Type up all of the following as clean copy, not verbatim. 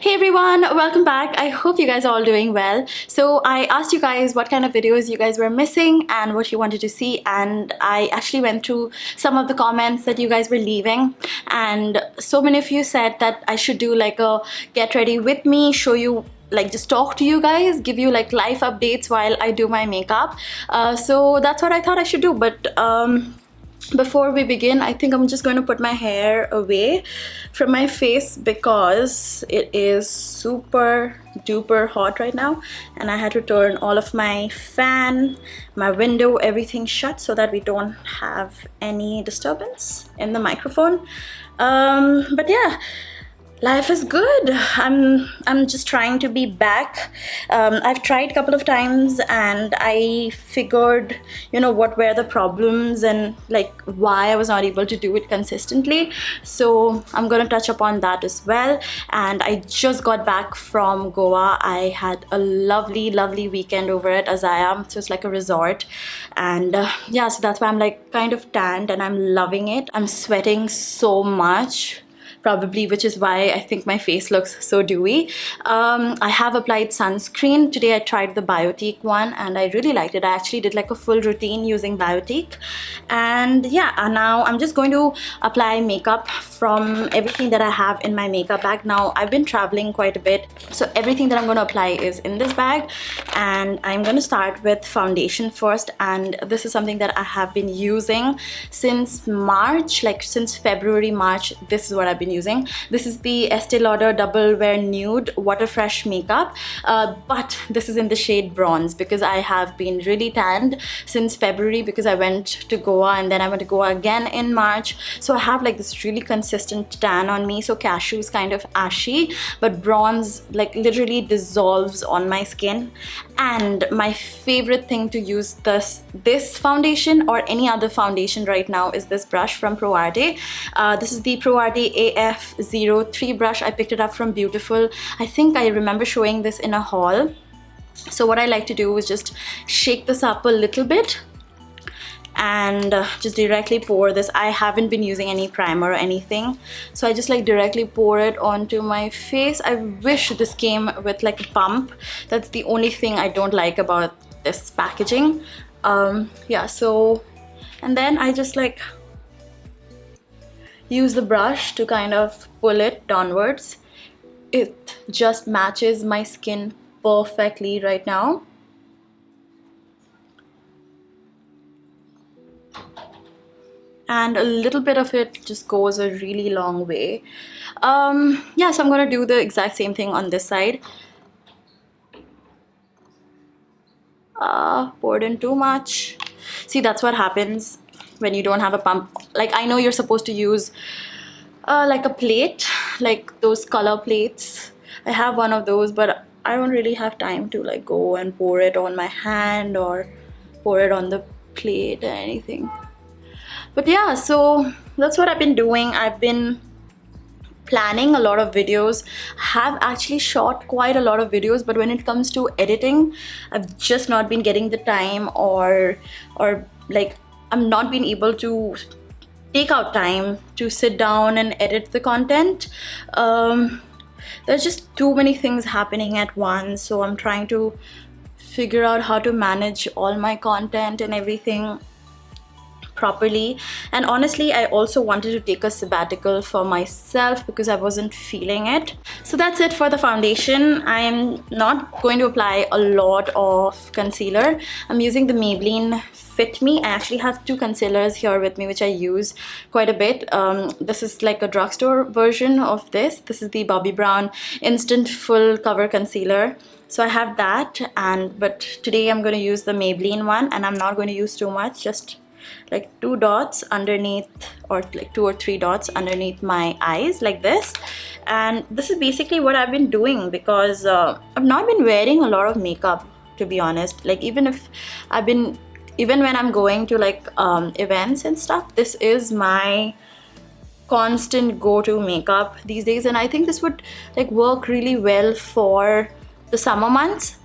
Hey everyone, welcome back. I hope you guys are all doing well. So I asked you guys what kind of videos you guys were missing and what you wanted to see, and I actually went through some of the comments that you guys were leaving, and so many of you said that I should do like a get ready with me, show you, like just talk to you guys, give you like life updates while I do my makeup. So that's what I thought I should do. But before we begin, I think I'm just going to put my hair away from my face because it is super duper hot right now, and I had to turn all of my fan, my window, everything shut so that we don't have any disturbance in the microphone. But yeah, life is good. I'm just trying to be back. I've tried a couple of times and I figured, you know, what were the problems and like why I was not able to do it consistently. So I'm gonna touch upon that as well. And I just got back from Goa. I had a lovely weekend over at Azaya. So it's like a resort, and yeah, so that's why I'm like kind of tanned and I'm loving it. I'm sweating so much, probably, which is why I think my face looks so dewy. I have applied sunscreen. Today I tried the Biotique one and I really liked it. I actually did like a full routine using Biotique. And yeah, now I'm just going to apply makeup from everything that I have in my makeup bag. Now I've been traveling quite a bit, so everything that I'm going to apply is in this bag, and I'm going to start with foundation first. And this is something that I have been using since March, like since February, March. This is what I've been using. This is the Estee Lauder Double Wear Nude Water Fresh makeup, but this is in the shade bronze because I have been really tanned since February because I went to Goa and then I went to Goa again in March. So I have like this really consistent tan on me. So cashew is kind of ashy, but bronze like literally dissolves on my skin. And my favorite thing to use this foundation or any other foundation right now is this brush from Pro Arte. This is the Pro Arte AF03 brush. I picked it up from Beautiful. I think I remember showing this in a haul. So what I like to do is just shake this up a little bit and just directly pour this. I haven't been using any primer or anything, so I just like directly pour it onto my face. I wish this came with like a pump. That's the only thing I don't like about this packaging. Yeah, so, and then I just like use the brush to kind of pull it downwards. It just matches my skin perfectly right now. And a little bit of it just goes a really long way. Yeah, so I'm gonna do the exact same thing on this side. Poured in too much. See, that's what happens when you don't have a pump. Like, I know you're supposed to use like a plate, like those color plates. I have one of those, but I don't really have time to like go and pour it on my hand or pour it on the plate or anything. But yeah, so that's what I've been doing. I've been planning a lot of videos. Have actually shot quite a lot of videos, but when it comes to editing, I've just not been getting the time, or like I'm not being able to take out time to sit down and edit the content. There's just too many things happening at once, so I'm trying to figure out how to manage all my content and everything properly. And honestly, I also wanted to take a sabbatical for myself because I wasn't feeling it. So that's it for the foundation. I am not going to apply a lot of concealer. I'm using the Maybelline Fit Me. I actually have two concealers here with me which I use quite a bit. This is like a drugstore version of this. This is the Bobbi Brown Instant Full Cover Concealer. So I have that, but today I'm going to use the Maybelline one, and I'm not going to use too much, just like 2 dots underneath, or like 2 or 3 dots underneath my eyes like this. And this is basically what I've been doing because I've not been wearing a lot of makeup, to be honest. Like even when I'm going to like events and stuff, this is my constant go-to makeup these days. And I think this would like work really well for the summer months,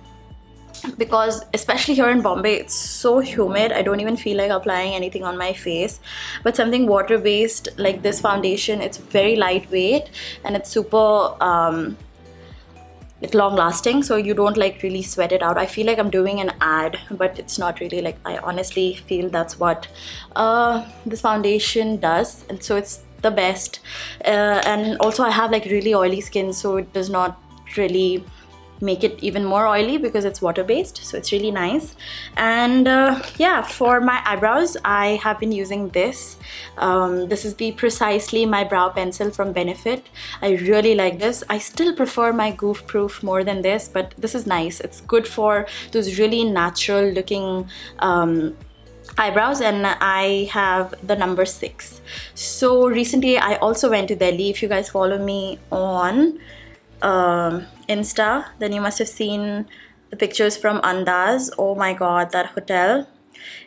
because especially here in Bombay, it's so humid. I don't even feel like applying anything on my face. But something water-based like this foundation, it's very lightweight and it's super like long lasting, so you don't like really sweat it out. I feel like I'm doing an ad, but it's not really. Like, I honestly feel that's what this foundation does, and so it's the best. And also I have like really oily skin, so it does not really make it even more oily because it's water based, so it's really nice. And yeah, for my eyebrows I have been using this. This is the Precisely My Brow Pencil from Benefit. I really like this. I still prefer my Goof Proof more than this, but this is nice. It's good for those really natural looking eyebrows, and I have the number 6. So recently I also went to Delhi. If you guys follow me on Insta, then you must have seen the pictures from Andaz. Oh my god, that hotel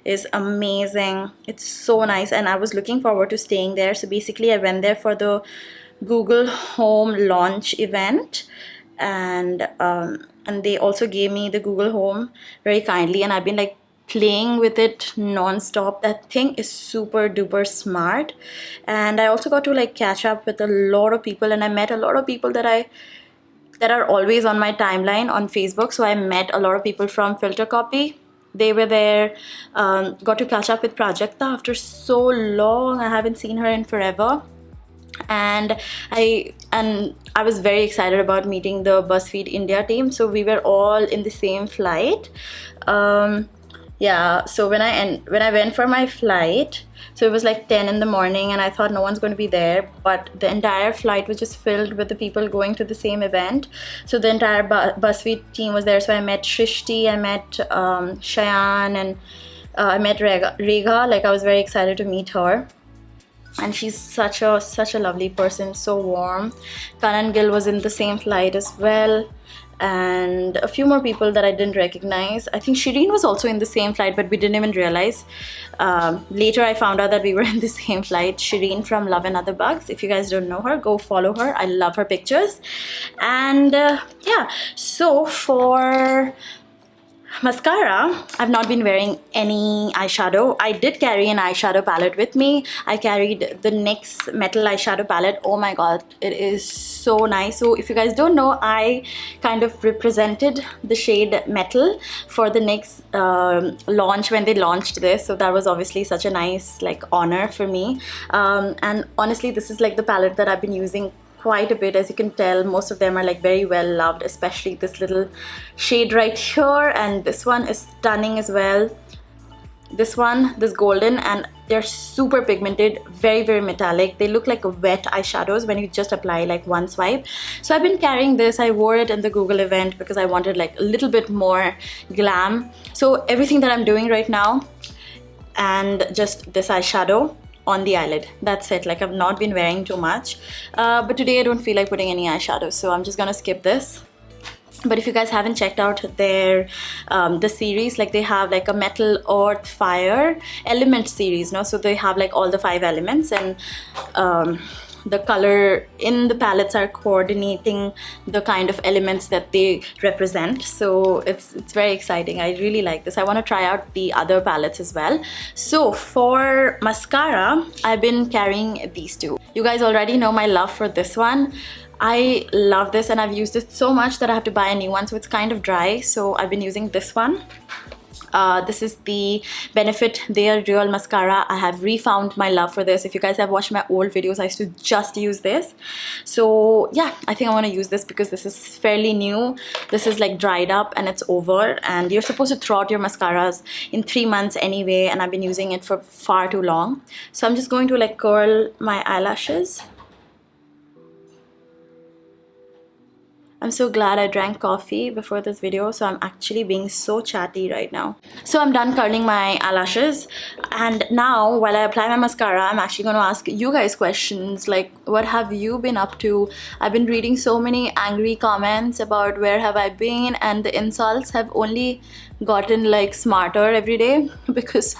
is amazing. It's so nice, and I was looking forward to staying there. So basically I went there for the Google Home launch event, and they also gave me the Google Home very kindly, and I've been like playing with it non-stop. That thing is super duper smart. And I also got to like catch up with a lot of people, and I met a lot of people that are always on my timeline on Facebook. So I met a lot of people from Filter Copy. They were there. Got to catch up with Prajakta after so long. I haven't seen her in forever. And I was very excited about meeting the BuzzFeed India team. So we were all in the same flight. Yeah, so when I went for my flight, so it was like 10 in the morning, and I thought no one's going to be there, but the entire flight was just filled with the people going to the same event. So the entire BuzzFeed team was there. So I met Shrishti, I met Shayan, and I met Rega. Like, I was very excited to meet her, and she's such a lovely person, so warm. Kanan Gill was in the same flight as well, and a few more people that I didn't recognize. I think Shireen was also in the same flight, but we didn't even realize. Later I found out that we were in the same flight. Shireen from Love and Other Bugs. If you guys don't know her, go follow her. I love her pictures. And yeah, so for mascara, I've not been wearing any eyeshadow. I did carry an eyeshadow palette with me. I carried the NYX Metal Eyeshadow Palette. Oh my god, it is so nice. So if you guys don't know, I kind of represented the shade Metal for the NYX launch when they launched this. So that was obviously such a nice like honor for me. And honestly, this is like the palette that I've been using quite a bit. As you can tell, most of them are like very well loved, especially this little shade right here, and this one is stunning as well. This one, this golden, and they're super pigmented, very metallic. They look like wet eyeshadows when you just apply like one swipe. So I've been carrying this. I wore it in the Google event because I wanted like a little bit more glam. So everything that I'm doing right now, and just this eyeshadow on the eyelid, that's it. Like, I've not been wearing too much, but today I don't feel like putting any eyeshadow, so I'm just gonna skip this. But if you guys haven't checked out their the series, like they have like a Metal, Earth, Fire, Element series, no? So they have like all the 5 elements, and the color in the palettes are coordinating the kind of elements that they represent. So it's very exciting. I really like this. I want to try out the other palettes as well. So for mascara, I've been carrying these two. You guys already know my love for this one. I love this, and I've used it so much that I have to buy a new one, so it's kind of dry. So I've been using this one. This is the Benefit Their Real Mascara. I have refound my love for this. If you guys have watched my old videos, I used to just use this. So yeah, I think I want to use this because this is fairly new. This is like dried up and it's over, and you're supposed to throw out your mascaras in 3 months anyway, and I've been using it for far too long. So I'm just going to like curl my eyelashes. I'm so glad I drank coffee before this video, so I'm actually being so chatty right now. So I'm done curling my eyelashes, and now while I apply my mascara, I'm actually going to ask you guys questions like, what have you been up to? I've been reading so many angry comments about where have I been, and the insults have only gotten like smarter every day because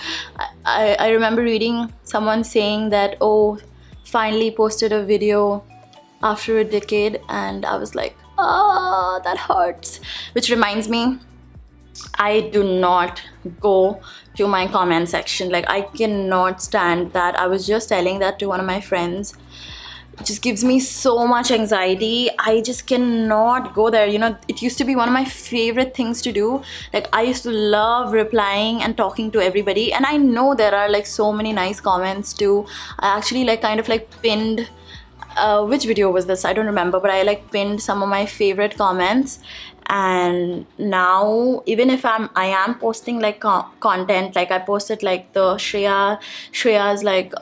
I remember reading someone saying that, oh, finally posted a video after a decade, and I was like, oh, that hurts. Which reminds me, I do not go to my comment section. Like, I cannot stand that. I was just telling that to one of my friends It just gives me so much anxiety. I just cannot go there. You know, it used to be one of my favorite things to do. Like, I used to love replying and talking to everybody, and I know there are like so many nice comments too. I actually like kind of like pinned which video was this? I don't remember, but I like pinned some of my favorite comments. And now even if I am posting like content, like I posted like the Shreya's like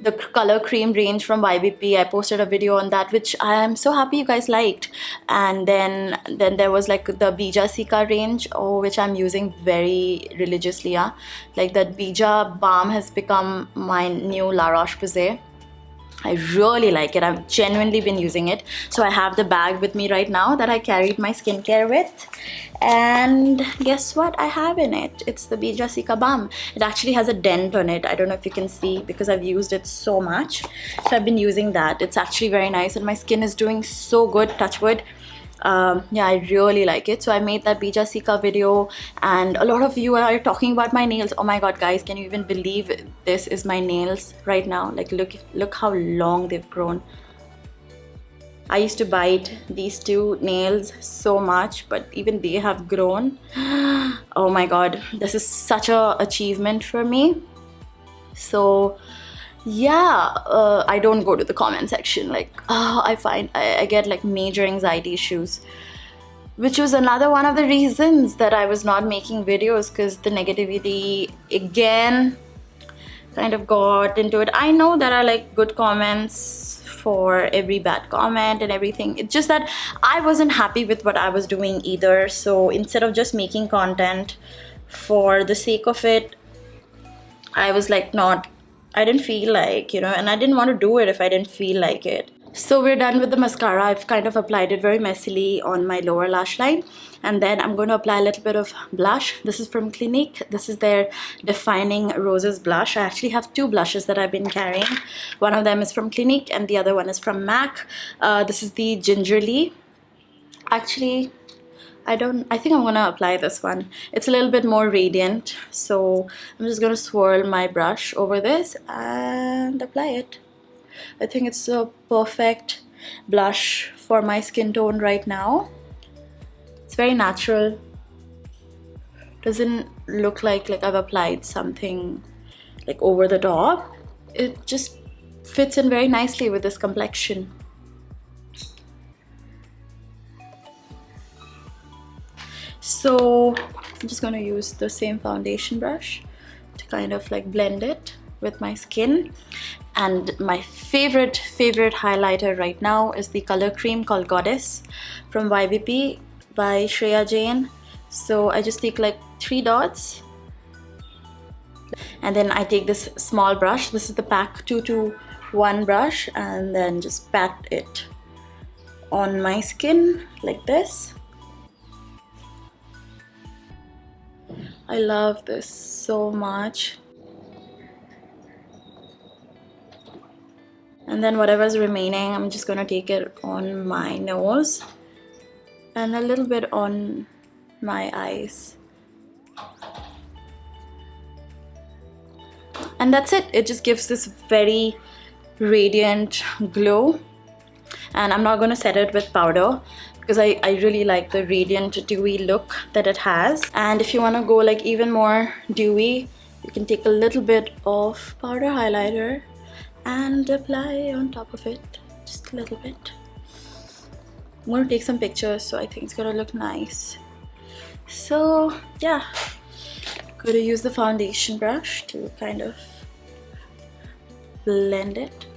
the color cream range from YBP. I posted a video on that, which I am so happy you guys liked. And then there was like the Bija Sika range, which I'm using very religiously. Yeah, like that Bija balm has become my new La Roche-Posay. I really like it. I've genuinely been using it. So I have the bag with me right now that I carried my skincare with. And guess what I have in it? It's the Bija Sika Balm. It actually has a dent on it. I don't know if you can see because I've used it so much. So I've been using that. It's actually very nice and my skin is doing so good, touch wood. Yeah, I really like it. So I made that Bija Sika video and a lot of you are talking about my nails. Oh my god, guys, can you even believe this is my nails right now? Like, look how long they've grown. I used to bite these two nails so much, but even they have grown. Oh my god, this is such a achievement for me. So yeah, I don't go to the comment section. Like, I find I get like major anxiety issues, which was another one of the reasons that I was not making videos, because the negativity again kind of got into it. I know there are like good comments for every bad comment and everything. It's just that I wasn't happy with what I was doing either. So instead of just making content for the sake of it, I was like I didn't feel like, you know, and I didn't want to do it if I didn't feel like it. So we're done with the mascara. I've kind of applied it very messily on my lower lash line. And then I'm going to apply a little bit of blush. This is from Clinique. This is their Defining Roses blush. I actually have two blushes that I've been carrying. One of them is from Clinique and the other one is from MAC. This is the Gingerly. Actually, I think I'm gonna apply this one. It's a little bit more radiant, so I'm just gonna swirl my brush over this and apply it. I think it's a perfect blush for my skin tone right now. It's very natural. Doesn't look like I've applied something like over the top. It just fits in very nicely with this complexion. So I'm just going to use the same foundation brush to kind of like blend it with my skin. And my favorite highlighter right now is the color cream called Goddess from YBP by Shreya Jain. So I just take like 3 dots and then I take this small brush. This is the Pack 221 brush, and then just pat it on my skin like this. I love this so much. And then whatever's remaining, I'm just gonna take it on my nose and a little bit on my eyes. And that's it. It just gives this very radiant glow. And I'm not gonna set it with powder, because I really like the radiant dewy look that it has. And if you want to go like even more dewy, you can take a little bit of powder highlighter and apply on top of it, just a little bit. I'm going to take some pictures, so I think it's going to look nice. So yeah, I'm going to use the foundation brush to kind of blend it.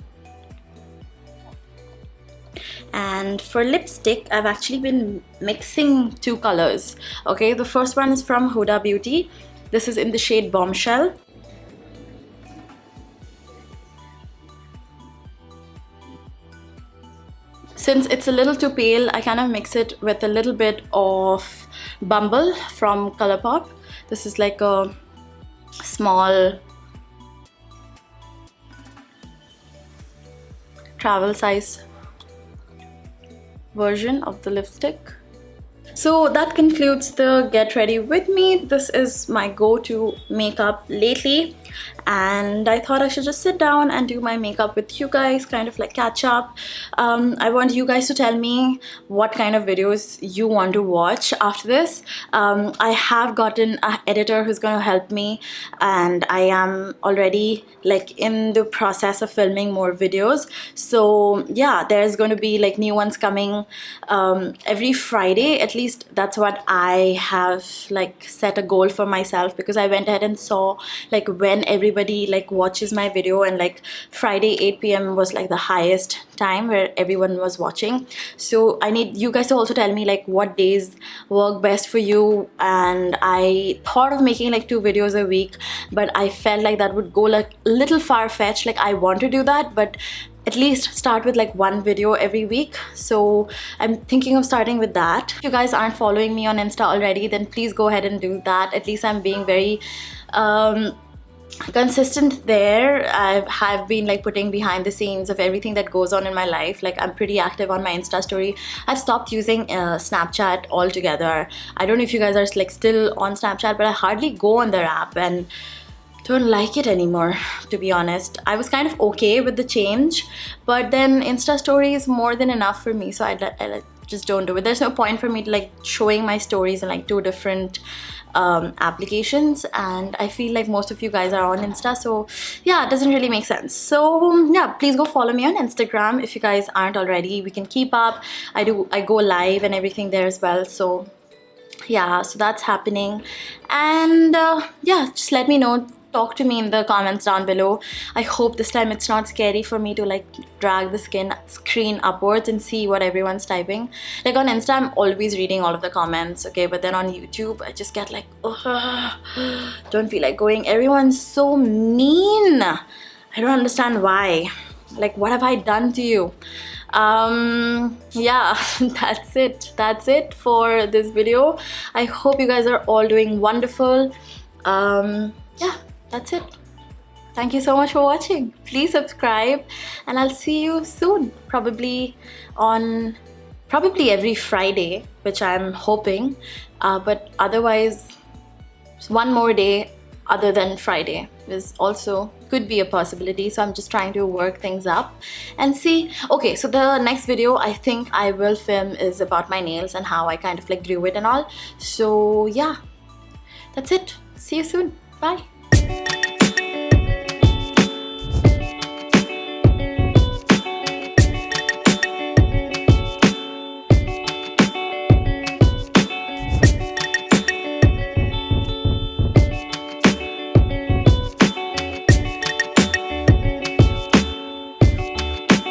And for lipstick, I've actually been mixing 2 colors. Okay, the first one is from Huda Beauty. This is in the shade Bombshell. Since it's a little too pale, I kind of mix it with a little bit of Bumble from Colourpop. This is like a small travel size version of the lipstick. So that concludes the get ready with me. This is my go-to makeup lately. and I thought I should just sit down and do my makeup with you guys, kind of like catch up. I want you guys to tell me what kind of videos you want to watch after this. I have gotten an editor who's going to help me, and I am already like in the process of filming more videos. So yeah, there's going to be like new ones coming every Friday. At least that's what I have like set a goal for myself, because I went ahead and saw like when everybody like watches my video, and like Friday 8 p.m. was like the highest time where everyone was watching. So I need you guys to also tell me like what days work best for you. And I thought of making like 2 videos a week, but I felt like that would go like a little far-fetched. Like I want to do that, but at least start with like 1 video every week. So I'm thinking of starting with that. If you guys aren't following me on Insta already, then please go ahead and do that. At least I'm being very consistent there. I have been like putting behind the scenes of everything that goes on in my life. Like I'm pretty active on my Insta story. I've stopped using Snapchat altogether. I don't know if you guys are like still on Snapchat, but I hardly go on their app and don't like it anymore, to be honest. I was kind of okay with the change, but then Insta story is more than enough for me, so I just don't do it. There's no point for me to like showing my stories in like 2 different applications, and I feel like most of you guys are on Insta, so yeah, it doesn't really make sense. So yeah, please go follow me on Instagram if you guys aren't already. We can keep up. I go live and everything there as well, so yeah, so that's happening. And yeah, just let me know, talk to me in the comments down below. I hope this time it's not scary for me to like drag the screen upwards and see what everyone's typing. Like on Insta, I'm always reading all of the comments, okay, but then on YouTube I just get like, don't feel like going. Everyone's so mean. I don't understand why. Like, what have I done to you? Yeah, that's it for this video. I hope you guys are all doing wonderful. Yeah, that's it. Thank you so much for watching. Please subscribe, and I'll see you soon, probably every Friday, which I'm hoping, but otherwise 1 more day other than Friday is also could be a possibility. So I'm just trying to work things up and see. Okay, so the next video I think I will film is about my nails and how I kind of like grew it and all. So yeah, that's it. See you soon. Bye.